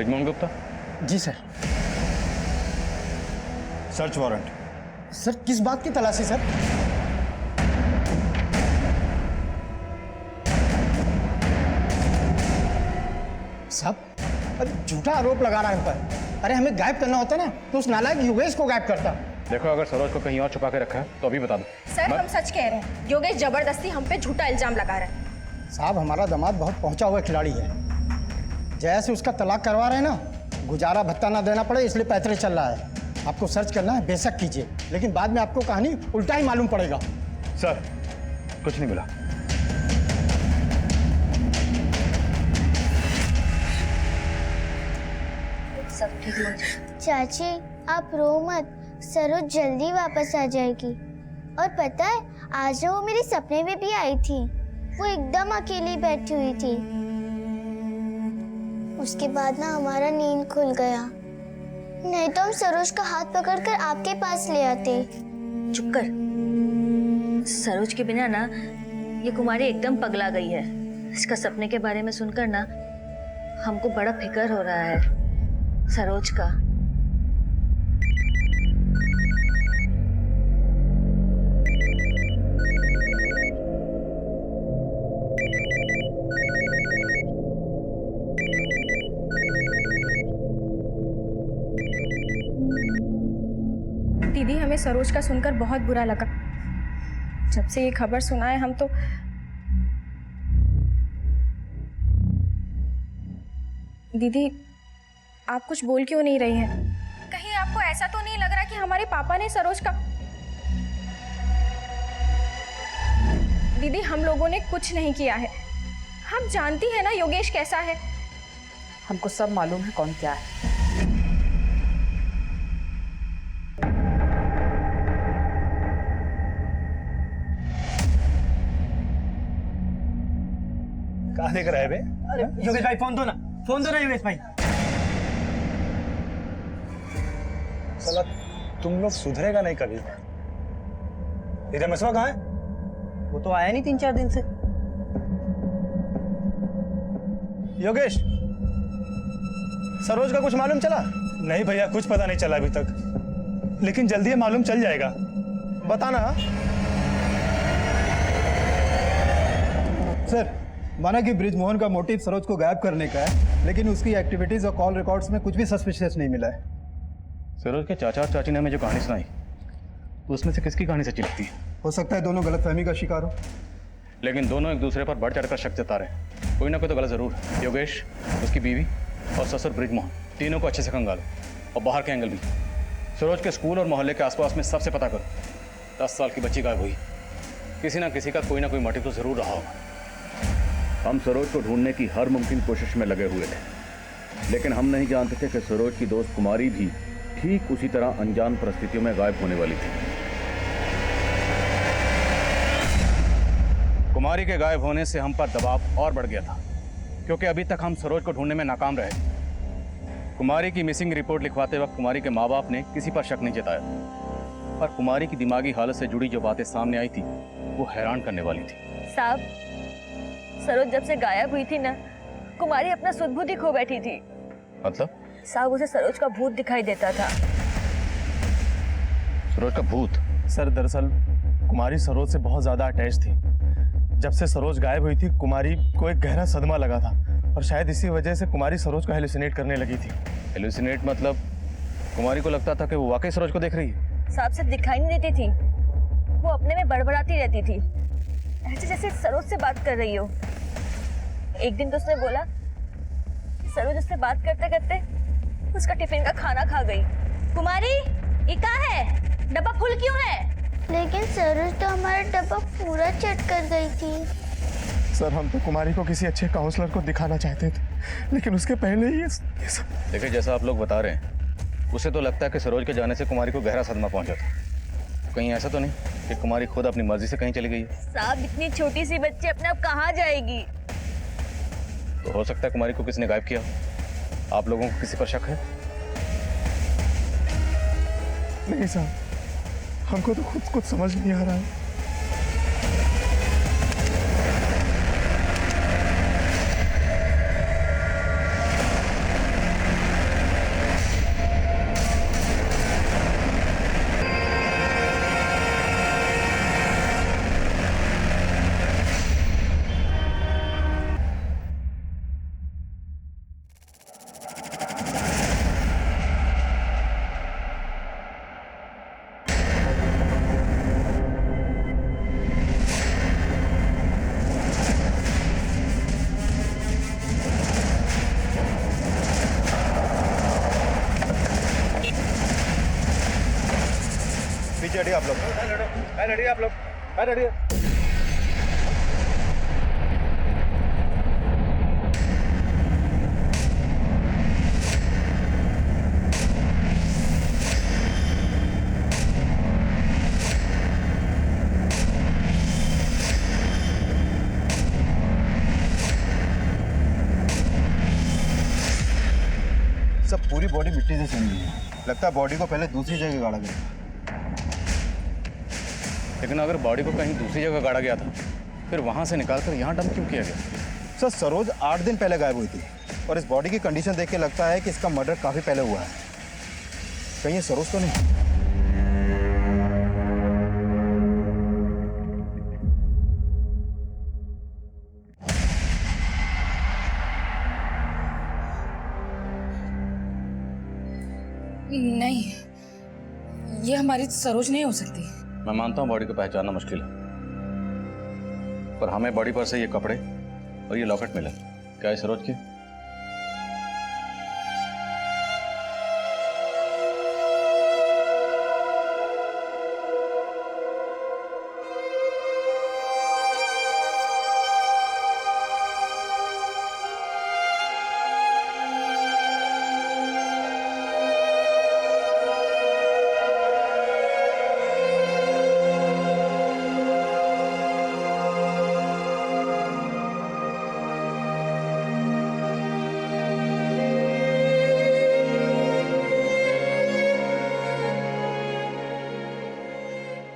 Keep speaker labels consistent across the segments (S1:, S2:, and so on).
S1: ब्रिजमोहन गुप्ता।
S2: जी sir.
S3: Search warrant.
S2: Sir किस बात की तलाशी सर? साहब अरे झूठा आरोप लगा रहा है हम पर। अरे हमें गायब करना होता ना तो उस नालायक योगेश को गायब करता।
S1: देखो अगर सरोज को कहीं और छुपा के रखा है तो अभी बता दो।
S4: सर हम सच कह रहे हैं, योगेश जबरदस्ती हम पे झूठा इल्जाम लगा रहा है।
S2: साहब हमारा दामाद बहुत पहुंचा हुआ खिलाड़ी है। जैसे उसका तलाक करवा रहे हैं ना, गुजारा भत्ता ना देना पड़े इसलिए पैतरे चल रहा है। आपको सर्च करना है बेशक कीजिए, लेकिन बाद में आपको कहानी उल्टा ही मालूम पड़ेगा।
S1: सर कुछ नहीं मिला।
S4: सब ठीक हो जाए।
S5: चाची आप रो मत, सरोज जल्दी वापस आ जाएगी। और पता है आज वो मेरे सपने में भी आई थी। वो एकदम अकेली बैठी हुई थी। उसके बाद ना हमारा नींद खुल गया, नहीं तो हम सरोज का हाथ पकड़कर आपके पास ले आते।
S4: चुप कर। सरोज के बिना ना ये कुमारी एकदम पगला गई है। इसका सपने के बारे में सुनकर ना हमको बड़ा फिक्र हो रहा है सरोज का।
S6: दीदी हमें सरोज का सुनकर बहुत बुरा लगा। जब से ये खबर सुना है हम तो दीदी आप कुछ बोल क्यों नहीं रही हैं? कहीं आपको ऐसा तो नहीं लग रहा कि हमारे पापा ने सरोज का? दीदी हम लोगों ने कुछ नहीं किया है। हम जानती हैं ना योगेश कैसा है।
S7: हमको सब मालूम है कौन क्या है।
S3: कहाँ देख रहा है बे?
S2: अरे योगेश भाई फोन दो ना, फोन दो ना योगेश भाई।
S3: साला तुम लोग सुधरेगा नहीं कभी। ये रमेशवा कहाँ है?
S2: वो तो आया नहीं 3-4 दिन से।
S3: योगेश, सरोज का कुछ मालूम चला? नहीं भैया कुछ पता नहीं चला अभी तक, लेकिन जल्दी ही मालूम चल जाएगा। बताना।
S8: सर माना कि ब्रिजमोहन का मोटिव सरोज को गायब करने का है, लेकिन उसकी एक्टिविटीज और कॉल रिकॉर्ड्स में कुछ भी सस्पिशियस नहीं मिला है।
S1: सरोज के चाचा और चाची ने हमें जो कहानी सुनाई उसमें से किसकी कहानी सच्ची लगती है?
S8: हो सकता है दोनों गलतफहमी का शिकार हो।
S1: लेकिन दोनों एक दूसरे पर बढ़ चढ़कर शक जता रहे हैं। कोई ना कोई तो गलत जरूर है। योगेश, उसकी बीवी और ससुर ब्रिजमोहन, तीनों को अच्छे से खंगालो और बाहर के एंगल भी। सरोज के स्कूल और मोहल्ले के आसपास में सबसे पता करो। 10 साल की बच्ची गायब हुई। किसी ना किसी का कोई ना कोई मोटिव तो जरूर रहा होगा।
S9: हम सरोज को ढूंढने की हर मुमकिन कोशिश में लगे हुए थे, लेकिन हम नहीं जानते थे कि सरोज की दोस्त कुमारी भी ठीक उसी तरह अनजान परिस्थितियों में गायब होने वाली थी।
S1: कुमारी के गायब होने से हम पर दबाव और बढ़ गया था, क्योंकि अभी तक हम सरोज को ढूंढने में नाकाम रहे। कुमारी की मिसिंग रिपोर्ट लिखवाते वक्त कुमारी के माँ बाप ने किसी पर शक नहीं जताया, पर कुमारी की दिमागी हालत से जुड़ी जो बातें सामने आई थी वो हैरान करने वाली थी।
S4: साहब, सरोज जब से गायब हुई थी ना, कुमारी अपना सुध-बुध ही खो बैठी थी।
S1: मतलब?
S4: साहब उसे सरोज का भूत दिखाई देता था।
S1: सरोज का भूत?
S3: सर दरअसल कुमारी सरोज से बहुत ज्यादा अटैच थी। जब से सरोज गायब हुई थी कुमारी को एक गहरा सदमा लगा था, और शायद इसी वजह से कुमारी सरोज को हेलुसिनेट करने लगी थी।
S1: हेलुसिनेट मतलब? कुमारी को लगता था कि वो वाकई सरोज को देख रही है।
S4: साहब से दिखाई नहीं देती थी, वो अपने में बड़बड़ाती रहती थी, ऐसे जैसे सरोज से बात कर रही हो। एक दिन तो उसने बोला कि सरोज उससे बात करते करते उसका टिफिन का खाना खा गई। कुमारी ये क्या है, डब्बा फुल क्यों है?
S5: लेकिन सरोज तो हमारा डब्बा पूरा चट कर गई थी।
S3: सर हम तो कुमारी को किसी अच्छे काउंसलर को दिखाना चाहते थे, लेकिन उसके पहले ही ये सब।
S1: देखिए जैसा आप लोग बता रहे हैं, उसे तो लगता है कि सरोज के जाने से कुमारी को गहरा सदमा पहुंचा था। कहीं ऐसा तो नहीं कि कुमारी खुद अपनी मर्जी से कहीं चली गई है?
S4: साहब इतनी छोटी सी बच्ची अपने आप कहाँ जाएगी?
S1: तो हो सकता है कुमारी को किसी ने गायब किया। आप लोगों को किसी पर शक है?
S3: नहीं साहब, हमको तो खुद कुछ समझ नहीं आ रहा है।
S8: नीचे हटिए आप लोग।
S3: रेडी आप लोग, रेडी।
S8: सब पूरी बॉडी मिट्टी से सनी है, लगता है बॉडी को पहले दूसरी जगह गाड़ा गया।
S1: लेकिन अगर बॉडी को कहीं दूसरी जगह गाड़ा गया था, फिर वहां से निकालकर यहाँ डंप क्यों किया गया?
S8: सर सरोज 8 दिन पहले गायब हुई थी और इस बॉडी की कंडीशन देख के लगता है कि इसका मर्डर काफ़ी पहले हुआ है। कहीं ये सरोज तो नहीं?
S7: नहीं, ये हमारी सरोज नहीं हो सकती।
S1: मैं मानता हूँ बॉडी को पहचानना मुश्किल है, पर हमें बॉडी पर से ये कपड़े और ये लॉकेट मिला। क्या ये सरोज की?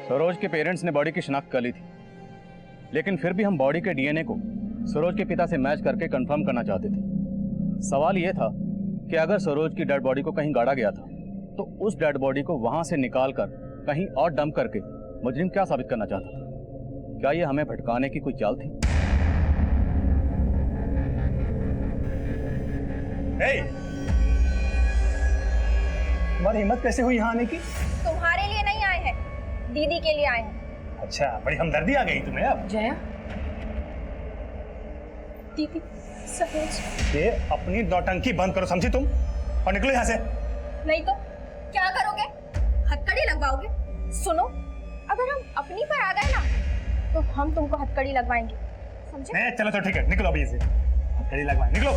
S1: सरोज के पेरेंट्स ने बॉडी की शिनाख्त कर ली थी, लेकिन फिर भी हम बॉडी के डीएनए को सरोज के पिता से मैच करके कंफर्म करना चाहते थे। सवाल यह था कि अगर सरोज की डेड बॉडी को कहीं गाड़ा गया था, तो उस डेड बॉडी को वहां से निकालकर कहीं और डंप करके मुजरिम क्या साबित करना चाहता था? क्या यह हमें भटकाने की कोई चाल थी?
S3: तुम्हारी हिम्मत कैसे हुई यहाँ आने की?
S6: तुम्हारे लिए नहीं आए हैं, दीदी के लिए आए हैं।
S3: अच्छा, बड़ी हमदर्दी आ गई तुम्हें अब।
S7: जया,
S6: दीदी, सरोज।
S3: ये अपनी नौटंकी बंद करो, समझी तुम? और निकलो यहाँ से।
S6: नहीं तो क्या करोगे? हथकड़ी लगवाओगे? सुनो, अगर हम अपनी पर आ गए ना, तो हम तुमको हथकड़ी लगवाएंगे, समझे?
S3: चलो तो ठीक है, निकलो अभी से। हथकड़ी लगवाए, निकलो।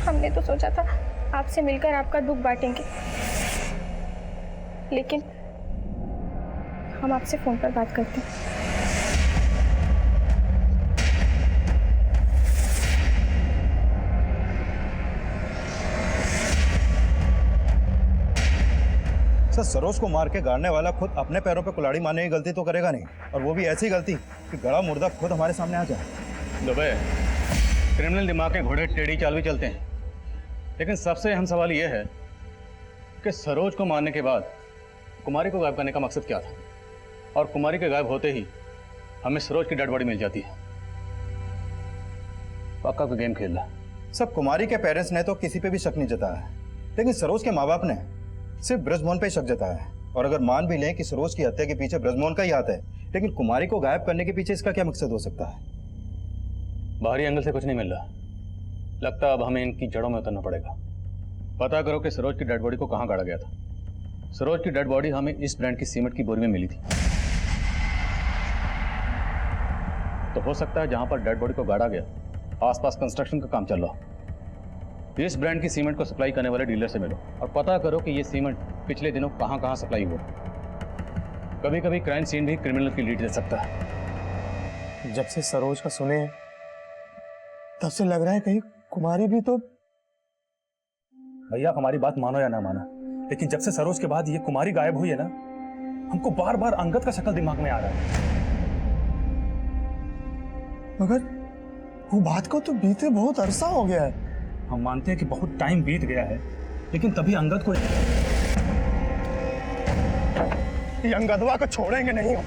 S6: हमने तो सोचा था आपसे मिलकर आपका दुख बांटेंगे, लेकिन हम आपसे फोन पर बात करते हैं।
S8: सर सरोज को मार के गाड़ने वाला खुद अपने पैरों पे कुल्हाड़ी मारने की गलती तो करेगा नहीं, और वो भी ऐसी गलती कि गड़ा मुर्दा खुद हमारे सामने आ जाए।
S1: दुबे, क्रिमिनल दिमाग के घोड़े टेढ़ी चाल भी चलते हैं, लेकिन सबसे अहम सवाल यह है कि सरोज को मारने के बाद कुमारी को गायब करने का मकसद क्या था? और कुमारी के गायब होते ही हमें सरोज की डेड बॉडी मिल जाती है। पक्का कोई गेम खेल रहा है।
S8: सब कुमारी के पेरेंट्स ने तो किसी पे भी शक नहीं जताया, लेकिन सरोज के माँ बाप ने सिर्फ ब्रजमोहन पे ही शक जताया है। और अगर मान भी लें कि सरोज की हत्या के पीछे ब्रजमोहन का ही हाथ है, लेकिन कुमारी को गायब करने के पीछे इसका क्या मकसद हो सकता है?
S1: बाहरी एंगल से कुछ नहीं मिल रहा, लगता है अब हमें इनकी जड़ों में उतरना पड़ेगा। पता करो कि सरोज की डेड बॉडी को कहाँ गाड़ा गया था। सरोज की डेड बॉडी हमें इस ब्रांड की सीमेंट की बोरी में मिली थी, तो हो सकता है जहां पर डेड बॉडी को गाड़ा गया आसपास कंस्ट्रक्शन का काम चल रहा हो। इस ब्रांड की सीमेंट को सप्लाई करने वाले डीलर से मिलो और पता करो कि ये सीमेंट पिछले दिनों कहां कहां सप्लाई हुआ। कभी कभी क्राइम सीन भी क्रिमिनल की लीड दे सकता है।
S3: जब से सरोज का सुने तब से लग रहा है कहीं कुमारी भी तो। भैया हमारी बात मानो या ना मानो, लेकिन जब से सरोज के बाद ये कुमारी गायब हुई है ना, हमको बार बार अंगद का शक्ल दिमाग में आ रहा है। मगर वो बात को तो बीते बहुत अरसा हो गया है। हम मानते हैं कि बहुत टाइम बीत गया है, लेकिन तभी अंगद को, ये अंगदवा को छोड़ेंगे नहीं हम।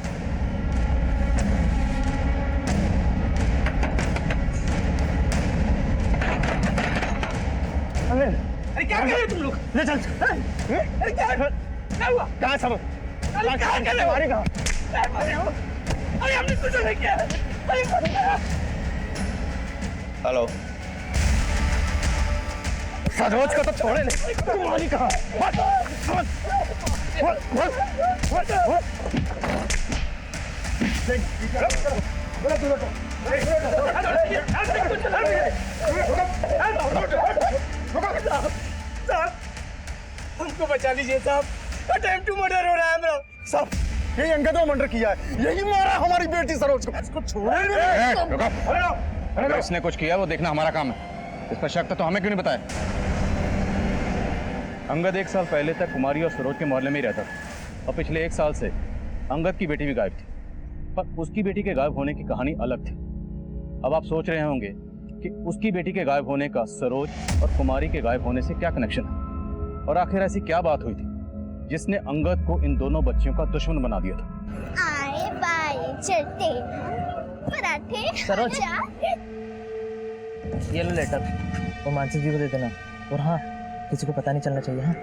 S3: अरे क्या कर रहे हो तुम लोग? ले चल। अरे क्या हुआ? कहाँ सब? क्या कर रहे हो? अरे हमने कुछ नहीं किया।
S8: हेलो
S3: सरोज को तो छोड़े नहीं, कुमारी कहाँ?
S2: हमको बचा लीजिए साहब, अटेम्प्ट टू मर्डर हो रहा है हमरा।
S3: साहब यही अंगद को मर्डर किया है, यही मारा हमारी बेटी सरोज को। इसको छोड़े नहीं।
S1: अगर इसने कुछ किया वो देखना हमारा काम है। इस पर शक था तो हमें क्यों नहीं बताया? अंगद 1 साल पहले तक कुमारी और सरोज के मोहल्ले में ही रहता था और पिछले 1 साल से अंगद की बेटी भी गायब थी, पर उसकी बेटी के गायब होने की कहानी अलग थी। अब आप सोच रहे होंगे कि उसकी बेटी के गायब होने का सरोज और कुमारी के गायब होने से क्या कनेक्शन है, और आखिर ऐसी क्या बात हुई थी जिसने अंगद को इन दोनों बच्चियों का दुश्मन बना दिया था।
S5: आए बाए चलते पराठे
S10: सरोज। ये लो लेटर, वो मानसी जी को दे देना। और हाँ, किसी को पता नहीं चलना चाहिए। हाँ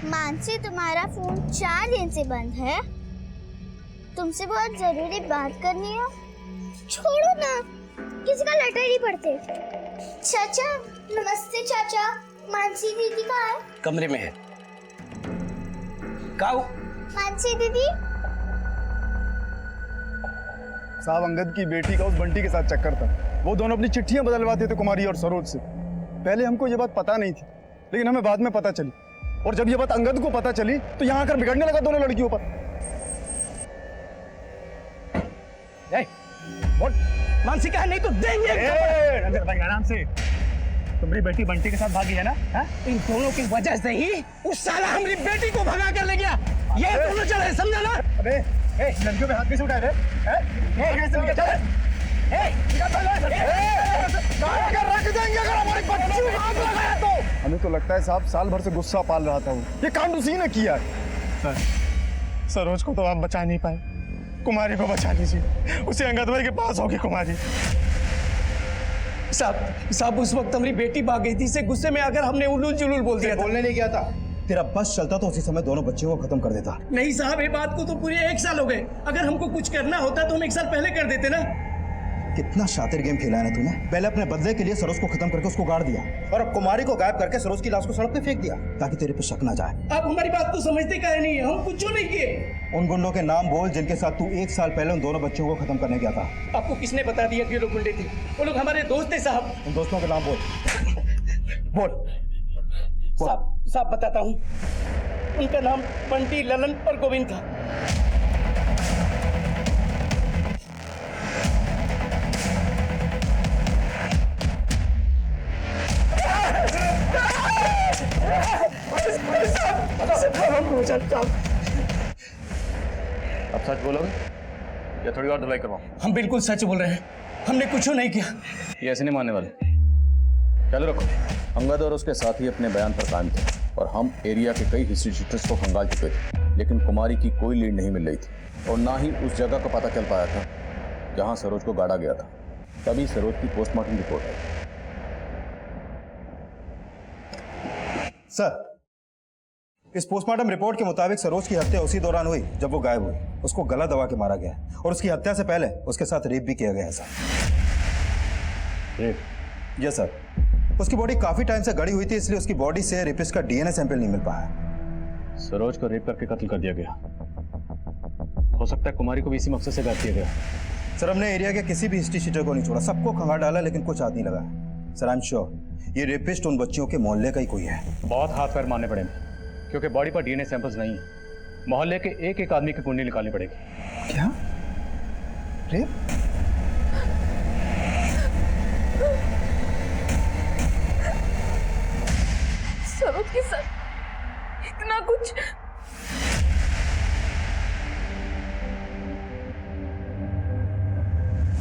S5: मानसी, तुम्हारा फोन 4 दिन से बंद है, तुमसे बहुत जरूरी बात करनी है। छोड़ो ना, किसी का लेटर ही पढ़ते। चाचा नमस्ते। चाचा मानसी दीदी कहाँ है?
S10: कमरे में है। काऊ
S5: मानसी दीदी।
S3: साहब अंगद की बेटी का उस बंटी के साथ चक्कर था, वो दोनों अपनी चिट्ठियां बदलवाते थे कुमारी और सरोज से। पहले हमको ये बात पता नहीं थी, लेकिन हमें बाद में पता चली, और जब ये बात अंगद को पता चली तो यहाँ आकर बिगड़ने लगा दोनों लड़कियों पर।
S2: मानसी कहा नहीं तो देंगे।
S3: अंगद भाई आराम से, तुम्हारी बेटी बंटी के साथ भागी है ना?
S2: इन दोनों की वजह से ही उस साला हमारी बेटी को भगा कर ले गया। ये दोनों चले, समझा ना?
S3: अबे लड़कियों पे हाथ कैसे उठाए रे? रख देंगे अगर हमारी बच्ची को हाथ लगाया तो। हमें तो लगता है साहब साल भर से गुस्सा पाल रहा था वो, ये कांड उसी ने किया है। सरोज को तो आप बचा नहीं पाए, कुमारी को बचा लीजिए, उसे अंगद भाई के पास होगी कुमारी।
S2: साहब उस वक्त हमारी बेटी भाग गई थी, इसे गुस्से में आकर हमने उलूल जुलूल बोल दिया था।
S8: बोलने नहीं गया था, तेरा बस चलता तो उसी समय दोनों बच्चियों को खत्म कर देता।
S2: नहीं साहब, ये बात को तो पूरे 1 साल हो गए। अगर हमको कुछ करना होता तो हम 1 साल पहले कर देते ना।
S8: कितना शातिर गेम खेला है ना तूने। पहले अपने बदले के लिए सरोज को खत्म करके उसको गाड़ दिया, और अब कुमारी को गायब करके सरोज की लाश को सड़क पे फेंक दिया ताकि तेरे पे शक ना जाए।
S2: आप हमारी बात को समझते काहे नहीं है? हम कुछ नहीं किए।
S8: उन गुंडों के नाम बोल जिनके साथ तू 1 साल पहले उन दोनों बच्चों को खत्म करने गया था।
S2: आपको किसने बता दिया कि ये लोग गुंडे थे? वो लोग हमारे दोस्त थे साहब।
S8: उन दोस्तों के नाम बोल।
S2: साहब बताता हूँ, उनका नाम बंटी, ललन और गोविंद था।
S1: अब सच बोलोगे या थोड़ी और दवाई करवाऊं?
S2: हम बिल्कुल सच बोल रहे हैं, हमने कुछ नहीं किया।
S1: ये ऐसे नहीं मानने वाले। चलो रखो। अंगद और उसके साथी अपने बयान पर कायम थे और हम एरिया के कई हिस्ट्री शीटर्स को खंगाल चुके थे, लेकिन कुमारी की कोई लीड नहीं मिल रही थी और ना ही उस जगह का पता चल पाया था जहां सरोज को गाड़ा गया था। तभी सरोज की पोस्टमार्टम रिपोर्ट आई।
S8: सर, इस पोस्टमार्टम रिपोर्ट के मुताबिक सरोज की हत्या उसी दौरान हुई जब वो गायब हुई। उसको गला दबा के मारा गया और उसकी हत्या से पहले उसके साथ रेप भी किया गया है सर।
S1: रेप?
S8: Yes sir. उसकी बॉडी काफी टाइम से गड़ी हुई थी, इसलिए उसकी बॉडी से रेपिस्ट का डीएनए सैंपल नहीं मिल पाया।
S1: सरोज को रेप करके कत्ल कर दिया गया। हो सकता है कुमारी को भी इसी मकसद से गायब किया गया।
S8: सर, हमने एरिया के किसी भी हिस्ट्री शीटर को नहीं छोड़ा, सबको खंगाल डाला, लेकिन कुछ हाथ नहीं लगा। सर, आई एम श्योर ये रेपिस्ट उन बच्चियों के मोहल्ले का ही कोई है।
S1: बहुत हाथ पैर मारने पड़ेंगे, क्योंकि बॉडी पर डीएनए सैंपल्स नहीं है। मोहल्ले के एक एक आदमी की कुंडली निकालनी पड़ेगी।
S8: क्या? रेप?
S4: सरोज के साथ इतना कुछ।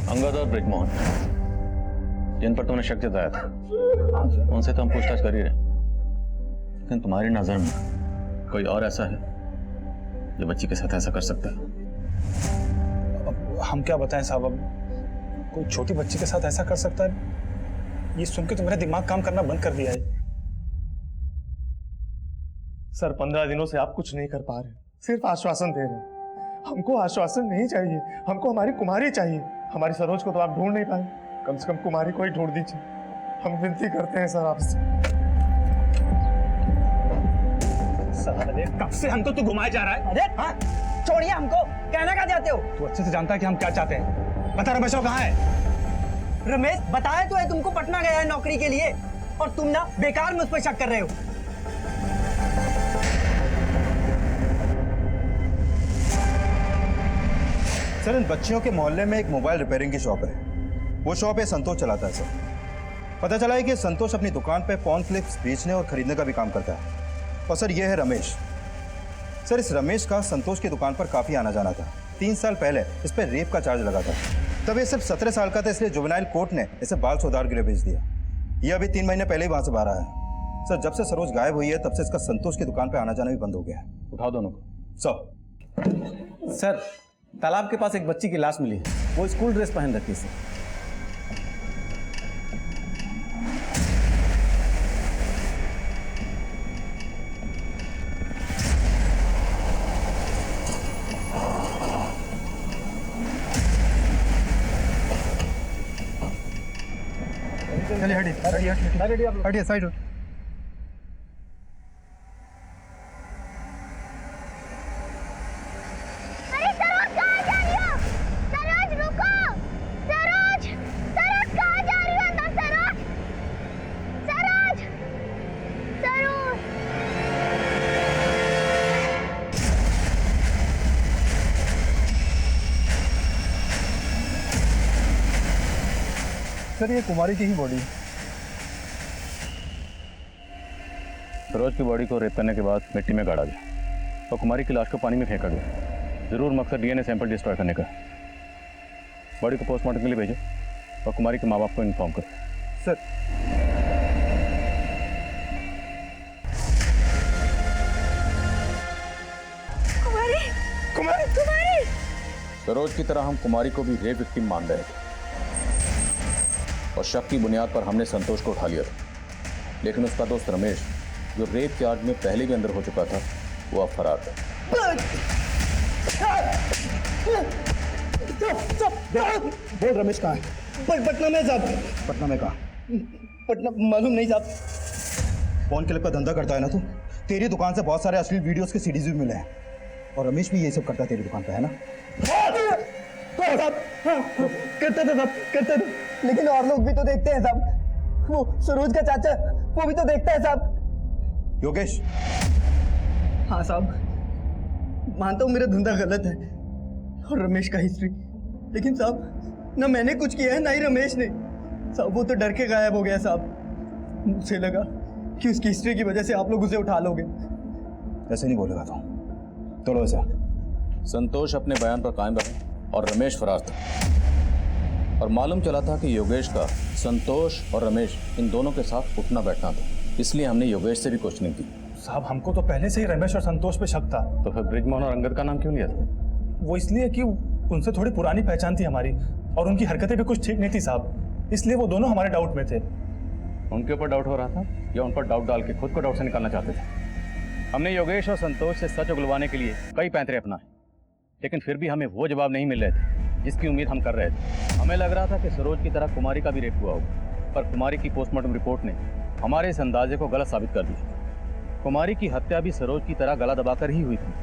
S1: अंगद और ब्रिजमोहन, जिन पर तुमने शक जताया था, उनसे तो हम पूछताछ कर ही रहे, लेकिन तुम्हारी नजर में कोई और ऐसा है जो बच्ची के साथ ऐसा कर सकता है?
S3: अब हम क्या बताएं साहब, अब कोई छोटी बच्ची के साथ ऐसा कर सकता है, ये सुन के तो मेरा दिमाग काम करना बंद कर दिया है। सर, 15 दिनों से आप कुछ नहीं कर पा रहे, सिर्फ आश्वासन दे रहे हैं। हमको आश्वासन नहीं चाहिए, हमको हमारी कुमारी चाहिए। हमारी सरोज को तो आप ढूंढ नहीं पाए, कम से कम कुमारी को ही ढूंढ दीजिए। हम विनती करते हैं सर आपसे।
S1: साले कब से हमको तू घुमाया जा रहा है?
S2: अरे हाँ, छोड़िए हमको, कहना क्या चाहते हो?
S1: तू अच्छे से जानता है कि हम क्या चाहते हैं। बता रमेश कहाँ है?
S2: रमेश बताया तो है तुमको, पटना गया है नौकरी के लिए, और तुम ना बेकार मुझ पर शक कर रहे हो।
S8: सर, इन बच्चियों के मोहल्ले में एक मोबाइल रिपेयरिंग की शॉप है। वो शॉप है संतोष चलाता है सर। पता चला है कि संतोष अपनी दुकान पे पॉन क्लिप्स बेचने और खरीदने का भी काम करता है। और सर, ये है रमेश। सर, इस रमेश का संतोष की दुकान पर काफी आना जाना था। 3 साल पहले इस पर रेप का चार्ज लगा था। तब ये सिर्फ 17 साल का था, इसलिए जुवेनाइल कोर्ट ने इसे बाल सुधार के लिए भेज दिया। ये अभी 3 महीने पहले ही वहां से बाहर आया है। सर, जब से सरोज गायब हुई है तब से इसका संतोष की दुकान पर आना जाना भी बंद हो गया है।
S1: उठाओ दोनों को।
S11: सर, तालाब के पास एक बच्ची की लाश मिली है। वो स्कूल ड्रेस पहन रखी है।
S3: चलिए हटिए साइड हो।
S5: अरे सरोज कहाँ जा रही हो? सरोज रुको! सरोज! सरोज कहाँ जा रही हो? ना सरोज! सरोज! सरोज!
S3: सर, ये कुमारी की ही बॉडी है।
S1: सरोज की बॉडी को रेप करने के बाद मिट्टी में गाड़ा गया और कुमारी की लाश को पानी में फेंका गया। जरूर मकसद डीएनए सैंपल डिस्ट्रॉय करने का। बॉडी को पोस्टमार्टम के लिए भेजो और कुमारी के माँ बाप को इन्फॉर्म करो।
S3: सर,
S4: कुमारी
S3: कुमारी
S4: कुमारी
S1: सरोज की तरह हम कुमारी को भी रेप विक्टिम मान रहे थे और शक की बुनियाद पर हमने संतोष को उठा लिया था। लेकिन उसका दोस्त रमेश, जो रेप चार्ज में पहले भी अंदर हो चुका था, वो अब फरार था।
S2: बोल, रमेश कहाँ है? पटना में साहब।
S8: पटना में कहा?
S2: पटना मालूम नहीं साहब।
S8: फोन क्लिप का धंधा करता है ना तू? तेरी दुकान से बहुत सारे अश्लील वीडियोस के सीडीज भी मिले हैं और रमेश भी ये सब करता है तेरी दुकान पे, है ना?
S2: करते थे साहब, करते थे, लेकिन और लोग भी तो देखते हैं साहब। वो सरोज का चाचा, वो भी तो देखता है साहब।
S8: योगेश,
S2: हाँ साहब, मानता हूँ मेरा धंधा गलत है और रमेश का हिस्ट्री, लेकिन साहब ना मैंने कुछ किया है ना ही रमेश ने। साहब वो तो डर के गायब हो गया साहब। मुझे लगा कि उसकी हिस्ट्री की वजह से आप लोग उसे उठा लोगे।
S8: ऐसे नहीं बोलेगा तो चलो ऐसा।
S1: संतोष अपने बयान पर कायम रहा और रमेश फरार था। और मालूम चला था कि योगेश का संतोष और रमेश इन दोनों के साथ उठना बैठना था, इसलिए हमने योगेश से भी क्वेश्चनिंग की।
S3: साहब, हमको तो पहले से ही रमेश और संतोष पे शक था।
S1: तो फिर ब्रिजमोहन और अंगद का नाम क्यों लिया था?
S3: वो इसलिए कि उनसे थोड़ी पुरानी पहचान थी हमारी और उनकी हरकतें भी कुछ ठीक नहीं थी साहब, इसलिए वो दोनों हमारे डाउट में थे।
S1: उनके ऊपर डाउट हो रहा था या उन पर डाउट डाल के खुद को डाउट से निकालना चाहते थे? हमने योगेश और संतोष से सच उगलवाने के लिए कई पैंतरे अपनाए, लेकिन फिर भी हमें वो जवाब नहीं मिल रहे थे जिसकी उम्मीद हम कर रहे थे। हमें लग रहा था कि सरोज की तरह कुमारी का भी रेप हुआ होगा, पर कुमारी की पोस्टमार्टम रिपोर्ट ने हमारे इस अंदाजे को गलत साबित कर दिया। कुमारी की हत्या भी सरोज की तरह गला दबाकर ही हुई थी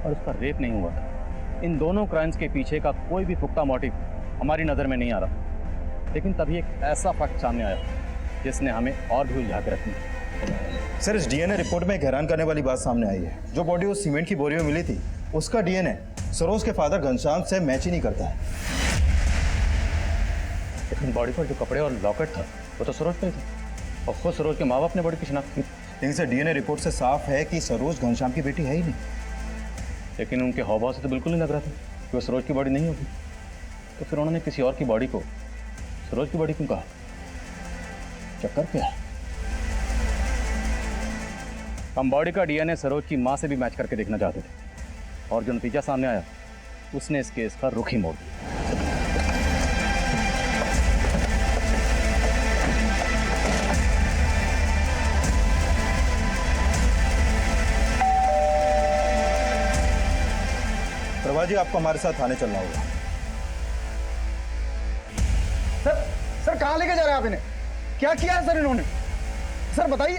S1: और उसका रेप नहीं हुआ था। इन दोनों क्राइम्स के पीछे का कोई भी पुख्ता मोटिव हमारी नज़र में नहीं आ रहा, लेकिन तभी एक ऐसा फैक्ट सामने आया जिसने हमें और भी उलझा के रखी।
S8: सर, इस डीएनए रिपोर्ट में एक हैरान करने वाली बात सामने आई है। जो बॉडी उस सीमेंट की बोरी में मिली थी, उसका डीएनए सरोज के फादर घनश्याम से मैच ही नहीं करता है।
S1: लेकिन बॉडी पर जो कपड़े और लॉकेट था वो तो सरोज का ही था और खुद सरोज के माँ बाप ने बॉडी की शिनाख्त की।
S8: लेकिन सर, डीएनए रिपोर्ट से साफ है कि सरोज घनश्याम की बेटी है ही नहीं।
S1: लेकिन उनके हाव-भाव से तो बिल्कुल नहीं लग रहा था कि वो सरोज की बॉडी नहीं होगी। तो फिर उन्होंने किसी और की बॉडी को सरोज की बॉडी क्यों कहा? चक्कर क्या है? हम बॉडी का डीएनए सरोज की मां से भी मैच करके देखना चाहते थे और जो नतीजा सामने आया उसने इस केस का रुख ही मोड़ दिया।
S8: प्रभा जी, आपको हमारे साथ थाने चलना होगा।
S2: सर कहाँ लेके जा रहे हैं आप इन्हें?
S3: क्या किया है सर इन्होंने? सर बताइए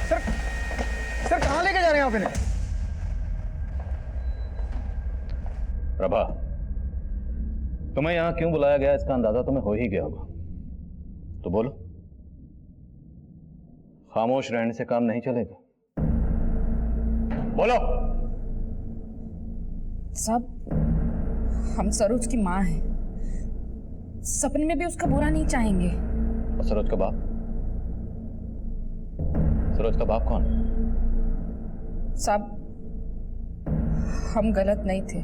S3: सर, सर कहाँ लेके जा रहे हैं आप इन्हें?
S1: प्रभा, तुम्हें यहां क्यों बुलाया गया इसका अंदाजा तुम्हें हो ही गया होगा, तो बोलो। खामोश रहने से काम नहीं चलेगा, बोलो।
S7: साहब, हम सरोज की माँ हैं, सपने में भी उसका बुरा नहीं चाहेंगे।
S1: और सरोज का बाप? सरोज का बाप कौन?
S7: साहब, हम गलत नहीं थे,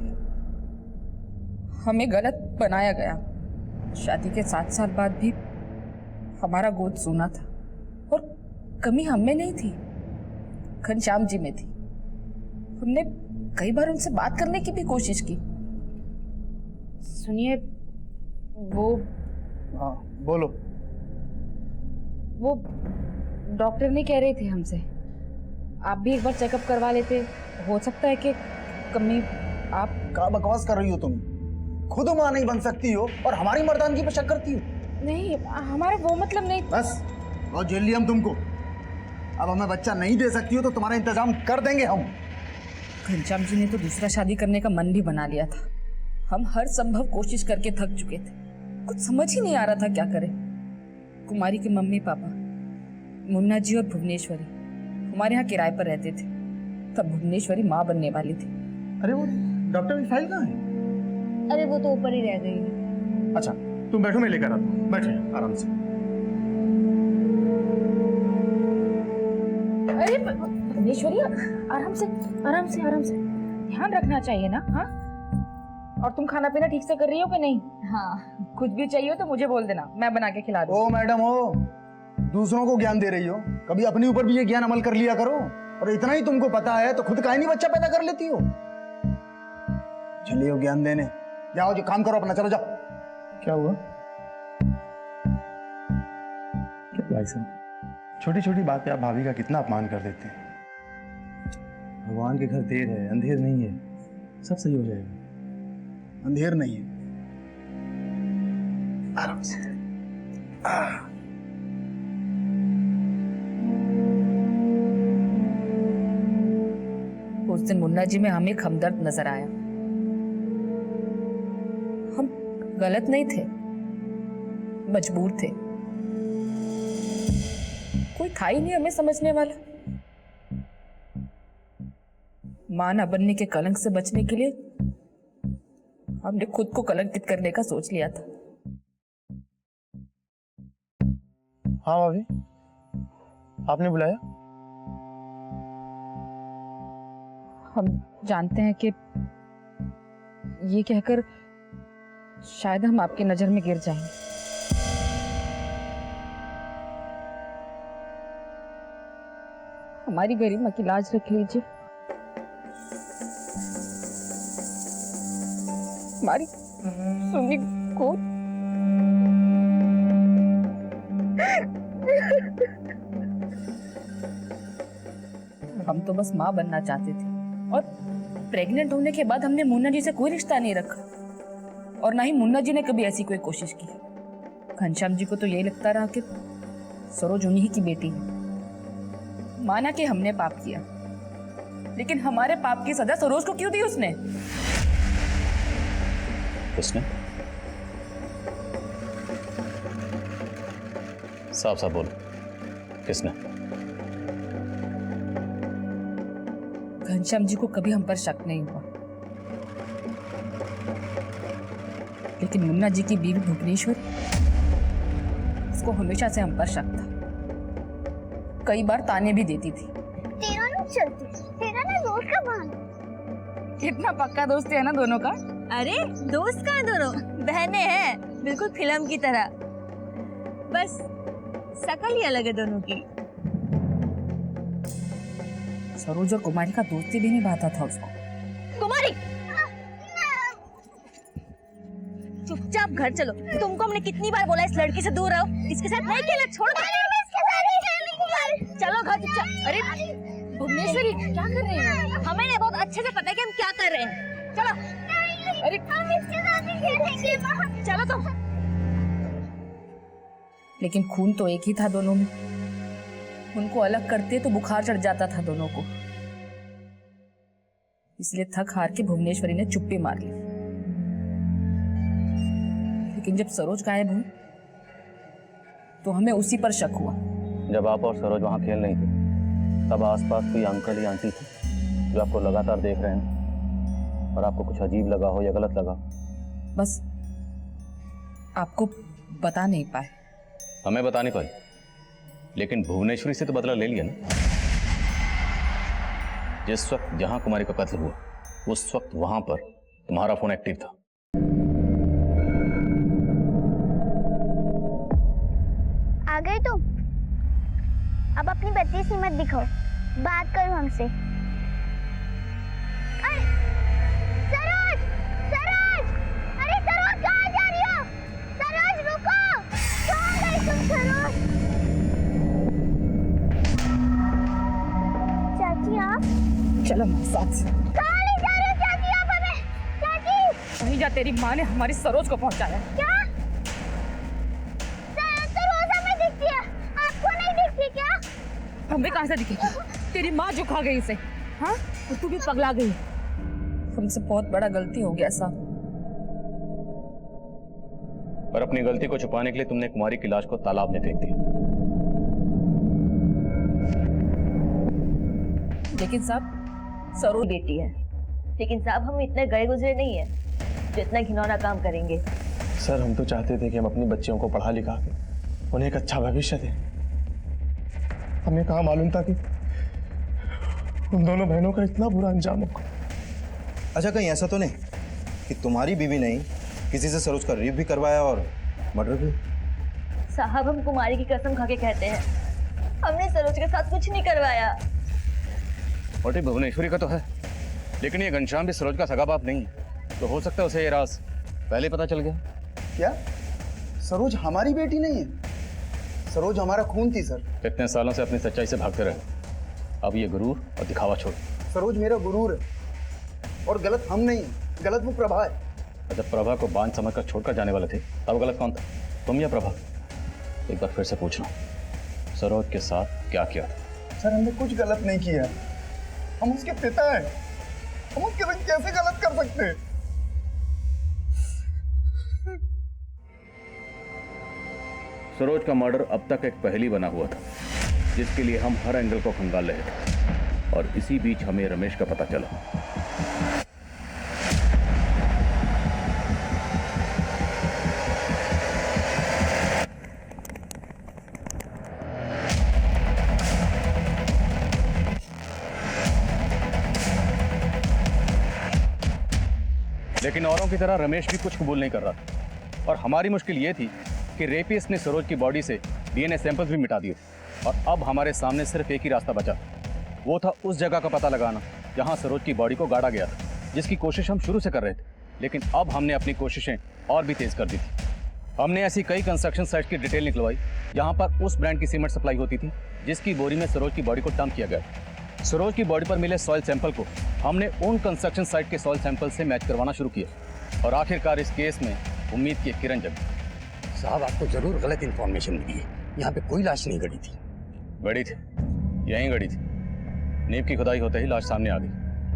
S7: हमें गलत बनाया गया। शादी के 7 साल बाद भी हमारा गोद सूना था और कमी हमें नहीं थी, घनश्याम जी में थी। हमने कई बार उनसे बात करने की भी कोशिश की। सुनिए, वो
S3: हाँ बोलो।
S7: वो डॉक्टर नहीं कह रहे थे हमसे, आप भी एक बार चेकअप करवा लेते, हो सकता है कि कमी। आप
S3: क्या बकवास कर रही हो तुम? खुद माँ नहीं बन सकती हो और हमारी मर्दानगी पे शक करती हो?
S7: नहीं, हमारा वो मतलब नहीं।
S3: बस बहुत जेल लिया हम तुमको। अब हमें बच्चा नहीं दे सकती हो तो तुम्हारा इंतजाम कर देंगे हम।
S7: घनश्याम जी ने तो दूसरा शादी करने का मन भी बना लिया था। हम हर संभव कोशिश करके थक चुके थे, कुछ समझ ही नहीं आ रहा था क्या करें। कुमारी के मम्मी पापा मुन्ना जी और भुवनेश्वरी हमारे यहाँ किराए पर रहते थे। तब भुवनेश्वरी माँ बनने वाली थी।
S3: अरे वो डॉक्टर की फाइल कहाँ है?
S4: अरे वो तो ऊपर ही रह गई।
S3: अच्छा तुम बैठो, मैं लेकर आता हूँ। बैठे आराम से।
S7: अरे भुवनेश्वरी, आराम से आराम से आराम से, ध्यान रखना चाहिए ना। हाँ, और तुम खाना पीना ठीक से कर रही हो कि नहीं?
S4: हाँ,
S7: कुछ भी चाहिए हो तो मुझे बोल देना, मैं बना के खिला दूँ।
S3: ओ मैडम हो, दूसरों को ज्ञान दे रही हो, कभी अपने ऊपर भी ये ज्ञान अमल कर लिया करो। और इतना ही तुमको पता है तो खुद काहे नहीं बच्चा पैदा कर लेती हो? चलिए ज्ञान देने जाओ, जो काम करो अपना, चलो जाओ। क्या हुआ? क्या भाई साहब, छोटी छोटी बात पे आप भाभी का कितना अपमान कर देते हैं। भगवान के घर देर है, अंधेर नहीं है, सब सही हो जाएगा। अंधेर नहीं है, आराम से।
S7: उस दिन मुन्ना जी में हमें हमदर्द नजर आया। हम गलत नहीं थे, मजबूर थे। कोई था ही नहीं हमें समझने वाला। मां ना बनने के कलंक से बचने के लिए हमने खुद को कलंकित करने का सोच लिया था।
S3: हाँ भाभी, आपने बुलाया?
S7: हम जानते हैं कि ये कहकर शायद हम आपकी नजर में गिर जाएंगे। हमारी गरिमा की लाज रख लीजिए। हमारी सुनी को हम तो बस माँ बनना चाहते थे और प्रेग्नेंट होने के बाद हमने मुन्ना जी से कोई रिश्ता नहीं रखा और ना ही मुन्ना जी ने कभी ऐसी कोई कोशिश की। घनश्याम जी को तो यही लगता रहा कि सरोज उन्हीं की बेटी है। माना कि हमने पाप किया, लेकिन हमारे पाप की सजा सरोज को क्यों दी उसने?
S1: उसने? साफ साफ बोलो, किसने?
S7: घनश्याम जी को कभी हम पर शक नहीं हुआ, लेकिन मुन्ना जी की बीवी भुवनेश्वरी, उसको हमेशा से हम पर शक था। कई बार ताने भी देती थी।
S5: तेरा नहीं चलती, तेरा ना दोस्त का बहाना।
S7: कितना पक्का दोस्त है ना दोनों का।
S4: अरे दोस्त कहाँ दोनों, बहनें हैं, बिल्कुल फिल्म की तरह। बस शकल ही अलग है दोनों की।
S7: सरोज और कुमारी का दोस्ती भी निभाता था उसको।
S4: कुमारी, चुपचाप घर चलो। तुमको हमने कितनी बार बोला इस लड़की से दूर रहो, इसके साथ नहीं खेलना, छोड़ दो। चलो घर चुपचाप। अरे
S7: भुवनेश्वरी, क्या कर रही है?
S4: हमें ना बहुत अच्छे से पता है कि हम क्या कर रहे हैं। चलो।
S7: अरे
S5: हम इसके साथ ही खेलेंगे।
S4: चलो तुम।
S7: लेकिन खून तो एक ही था दोनों में। उनको अलग करते तो बुखार चढ़ जाता था दोनों को, इसलिए थक हार के भुवनेश्वरी ने चुप्पी मार ली। लेकिन जब सरोज गायब हुई तो हमें उसी पर शक हुआ।
S1: जब आप और सरोज वहाँ खेल रही थी तब आसपास कोई अंकल या आंटी थे जो आपको लगातार देख रहे हैं और आपको कुछ अजीब लगा हो या गलत लगा?
S7: बस आपको बता नहीं पाए।
S1: हमें बता नहीं पाई, लेकिन भुवनेश्वरी से तो बदला ले लिया ना। जिस वक्त जहां कुमारी का कत्ल हुआ उस वक्त वहां पर तुम्हारा फोन एक्टिव था।
S5: आ गए तुम? अब अपनी बत्तीस हिम्मत दिखाओ, बात करो हमसे। अरे सरोज, सरोज, अरे सरोज कहाँ जा रही हो? सरोज रुको, कहाँ गई तुम सरोज? चाची आप?
S7: चलो मेरे साथ।
S5: कहाँ ले जा रही हो चाची आप हमें? चाची!
S7: वहीं जा तेरी माँ ने हमारी सरोज को पहुंचाया।
S5: क्या? सरोज हमें दिखती है, आपको नहीं दिखती क्या?
S7: हमें कहां से दिखेगी? तेरी माँ जो खा गई उसे, हाँ? और तू भी पगला गई। हमसे बहुत बड़ा गलती हो गया साहब।
S1: और अपनी गलती को छुपाने के लिए तुमने कुमारी की लाश को तालाब में फेंक दिया।
S7: लेकिन साहब
S4: सरोज बेटी है, लेकिन साहब हम इतने गए गुजरे नहीं है जो इतना घिनौना काम करेंगे।
S3: सर हम तो चाहते थे कि हम अपनी बच्चियों को पढ़ा लिखा के उन्हें एक अच्छा भविष्य दें। हमें कहाँ मालूम था कि उन दोनों बहनों का इतना बुरा अंजाम होगा।
S8: अच्छा कहीं ऐसा तो नहीं कि तुम्हारी बीवी नहीं किसी से सरोज का रेप भी करवाया और मर्डर भी?
S4: साहब हम कुमारी की कसम खा के कहते हैं, हमने सरोज के साथ कुछ नहीं करवाया।
S1: मोटी भुवनेश्वरी का तो है, लेकिन ये घनश्याम भी सरोज का सगा बाप नहीं है, तो हो सकता है उसे ये राज पहले पता चल गया।
S3: क्या सरोज हमारी बेटी नहीं है? सरोज हमारा खून थी सर।
S1: इतने सालों से अपनी सच्चाई से भागते रहे, अब ये गुरूर और दिखावा छोड़।
S3: सरोज मेरा गुरूर है और गलत हम नहीं है, गलत वो प्रभा है।
S1: जब प्रभा को बांध समझकर छोड़कर जाने वाले थे तब गलत कौन था, तुम या प्रभा? एक बार फिर से पूछ रहा हूं, सरोज के साथ क्या किया था?
S3: सर हमने कुछ गलत नहीं किया, हम उसके पिता हैं, हम उसके साथ कैसे गलत कर सकते हैं?
S9: सरोज का मर्डर अब तक एक पहेली बना हुआ था जिसके लिए हम हर एंगल को खंगाल रहे थे, और इसी बीच हमें रमेश का पता चला।
S1: लेकिन औरों की तरह रमेश भी कुछ कबूल नहीं कर रहा था, और हमारी मुश्किल ये थी कि रेपिस्ट ने सरोज की बॉडी से डीएनए सैंपल्स भी मिटा दिए, और अब हमारे सामने सिर्फ एक ही रास्ता बचा, वो था उस जगह का पता लगाना जहां सरोज की बॉडी को गाड़ा गया था, जिसकी कोशिश हम शुरू से कर रहे थे। लेकिन अब हमने अपनी कोशिशें और भी तेज कर दी थी। हमने ऐसी कई कंस्ट्रक्शन साइट की डिटेल निकलवाई जहां पर उस ब्रांड की सीमेंट सप्लाई होती थी जिसकी बोरी में सरोज की बॉडी को डंप किया गया। सरोज की बॉडी पर मिले सॉइल सैंपल को हमने उन कंस्ट्रक्शन साइट के सॉइल सैंपल से मैच करवाना शुरू किया, और आखिरकार इस केस में उम्मीद की एक किरण जगी।
S12: साहब आपको जरूर गलत इंफॉर्मेशन मिली है, यहाँ पे कोई लाश नहीं गड़ी थी।
S1: गड़ी थी, यहीं गड़ी थी। नींव की खुदाई होते ही लाश सामने आ गई,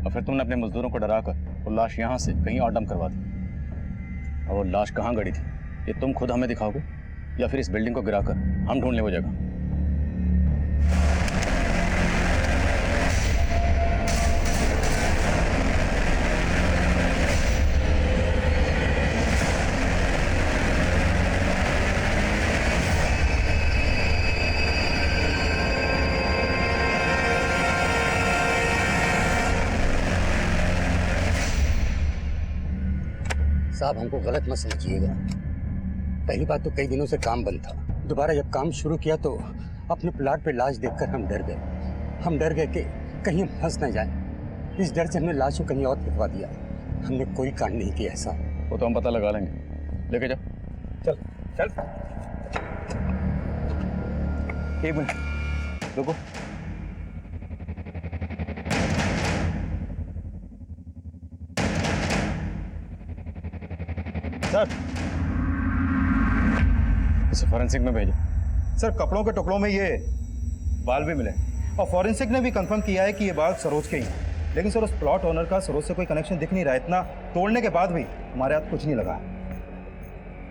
S1: और फिर तुमने अपने मजदूरों को डराकर वो लाश यहाँ से कहीं और डंप करवा दी। और वो लाश कहाँ गड़ी थी ये तुम खुद हमें दिखाओगे, या फिर इस बिल्डिंग को गिराकर हम ढूंढ ले वो जगह?
S12: साहब हमको गलत मत समझिएगा, पहली बात तो कई दिनों से काम बंद था, दोबारा जब काम शुरू किया तो अपने प्लाट पे लाश देखकर हम डर गए। हम डर गए कि कहीं हम फंस न जाए, इस डर से हमने लाश को कहीं और फेंकवा दिया। हमने कोई कांड नहीं किया ऐसा।
S1: वो तो हम पता लगा लेंगे, लेके जाओ।
S3: चल चल
S1: एक मिनट रुको। सर इसे फॉरेंसिक में भेजो।
S8: सर कपड़ों के टुकड़ों में ये बाल भी मिले और फॉरेंसिक ने भी कंफर्म किया है कि ये बाल सरोज के ही हैं। लेकिन सर उस प्लॉट ओनर का सरोज से कोई कनेक्शन दिख नहीं रहा। इतना तोड़ने के बाद भी हमारे हाथ कुछ नहीं लगा।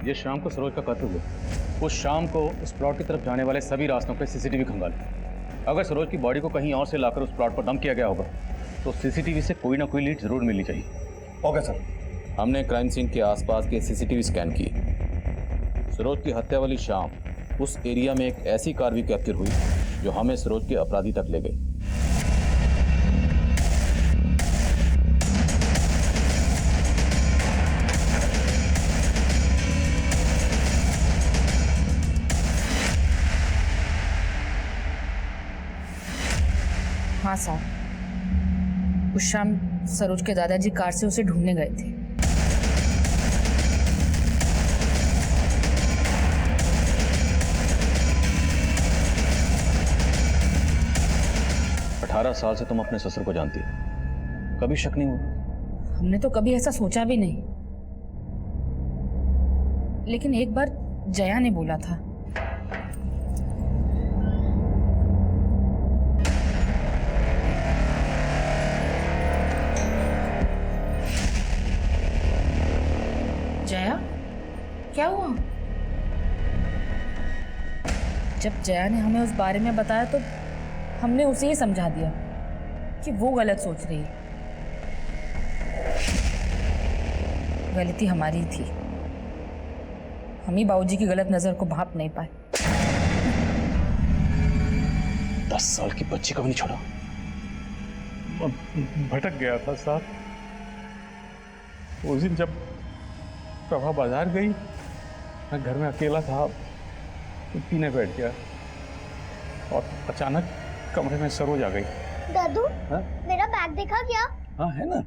S1: ये शाम को सरोज का कत्ल हुआ। उस शाम को उस प्लॉट की तरफ जाने वाले सभी रास्तों पे सीसीटीवी खंगाले। अगर सरोज की बॉडी को कहीं और से लाकर उस प्लॉट पर डंप किया गया होगा तो सीसीटीवी से कोई ना कोई लीड जरूर मिलनी चाहिए।
S8: Okay sir.
S13: हमने क्राइम सीन के आसपास के सीसीटीवी स्कैन किए। सरोज की हत्या वाली शाम उस एरिया में एक ऐसी कार भी कैप्चर हुई जो हमें सरोज के अपराधी तक ले गई।
S7: हाँ साहब, उस शाम सरोज के दादाजी कार से उसे ढूंढने गए थे।
S1: अठारह साल से तुम अपने ससुर को जानती हो, कभी शक नहीं हुआ?
S7: हमने तो कभी ऐसा सोचा भी नहीं, लेकिन एक बार जया ने बोला था। जया, क्या हुआ? जब जया ने हमें उस बारे में बताया तो हमने उसे ही समझा दिया कि वो गलत सोच रही है। गलती हमारी थी, हम ही बाबूजी की गलत नजर को भांप नहीं पाए।
S1: 10 साल की बच्ची को भी नहीं छोड़ा।
S3: भटक गया था साहब। उस दिन जब प्रभा बाजार गई, मैं घर में अकेला था, पीने बैठ गया और अचानक कमरे में सरोज आ गई।
S5: दादू,
S3: हाँ?
S5: मेरा बैग देखा क्या?
S11: हाँ है ना।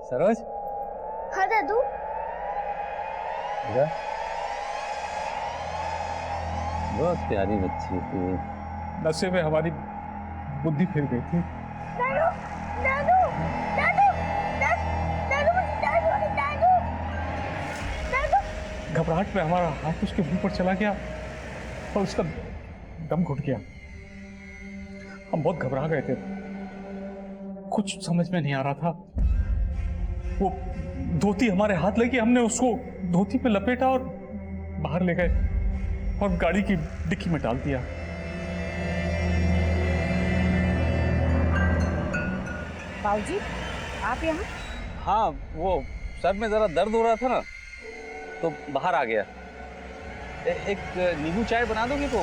S11: सरोज।
S5: हाँ दादू।
S11: बहुत प्यारी बच्ची थी।
S3: नशे में हमारी बुद्धि फिर गई थी।
S5: दादू, दादू, दादू, दादू, दादू, दादू, दादू।
S3: घबराहट में हमारा हाथ उसके मुंह पर चला गया और उसका दम घुट गया। हम बहुत घबरा गए थे, कुछ समझ में नहीं आ रहा था। वो धोती हमारे हाथ लगी, हमने उसको धोती पे लपेटा और बाहर ले गए और गाड़ी की डिक्की में डाल दिया।
S7: बाबूजी, आप यहाँ?
S11: हाँ, वो सर में जरा दर्द हो रहा था ना, तो बाहर आ गया। एक नींबू चाय बना दोगे तो?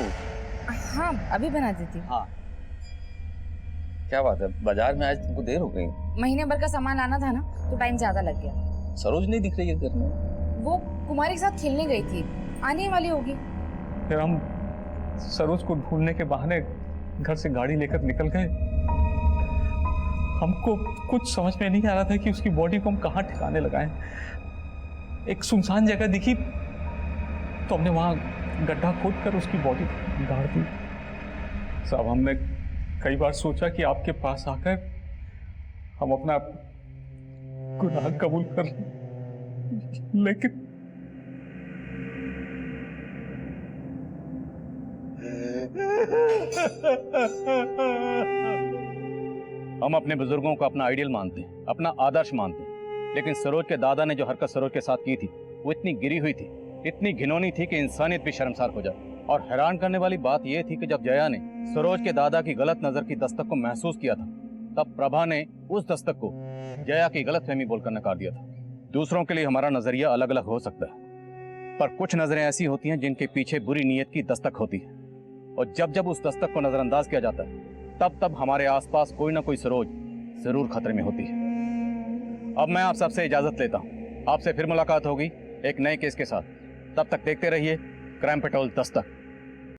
S7: हाँ, अभी बना देती।
S11: हाँ। क्या बात है, बाजार में आज तुमको देर हो गई?
S7: महीने भर का सामान लाना था ना, तो टाइम ज्यादा लग गया।
S11: सरोज नहीं दिख रही है घर में।
S7: वो कुमारी के साथ खेलने गई थी, आने वाली होगी।
S3: फिर हम सरोज को ढूंढने के बहाने घर से गाड़ी लेकर निकल गए। हमको कुछ समझ में नहीं आ रहा था कि उसकी बॉडी को हम कहाँ ठिकाने लगाएं। एक सुनसान जगह दिखी तो हमने वहां गड्ढा खोदकर उसकी बॉडी गाड़ दी। साहब, हमने कई बार सोचा कि आपके पास आकर हम अपना गुनाह कबूल कर लें, लेकिन
S1: हम अपने बुजुर्गों को अपना आइडियल मानते हैं, अपना आदर्श मानते हैं, लेकिन सरोज के दादा ने जो हरकत सरोज के साथ की थी वो इतनी गिरी हुई थी, इतनी घिनौनी थी कि इंसानियत भी शर्मसार हो जाए। और हैरान करने वाली बात यह थी कि जब जया ने सरोज के दादा की गलत नजर की दस्तक को महसूस किया था, तब प्रभा ने उस दस्तक को जया की गलतफहमी बोलकर नकार दिया था। दूसरों के लिए हमारा नजरिया अलग अलग हो सकता है, पर कुछ नजरें ऐसी होती हैं जिनके पीछे बुरी नीयत की दस्तक होती है, और जब जब उस दस्तक को नजरअंदाज किया जाता है, तब तब हमारे आसपास कोई ना कोई सरोज जरूर खतरे में होती है। अब मैं आप सबसे इजाजत लेता हूं, आपसे फिर मुलाकात होगी एक नए केस के साथ। तब तक देखते रहिए क्राइम पेट्रोल दस्तक।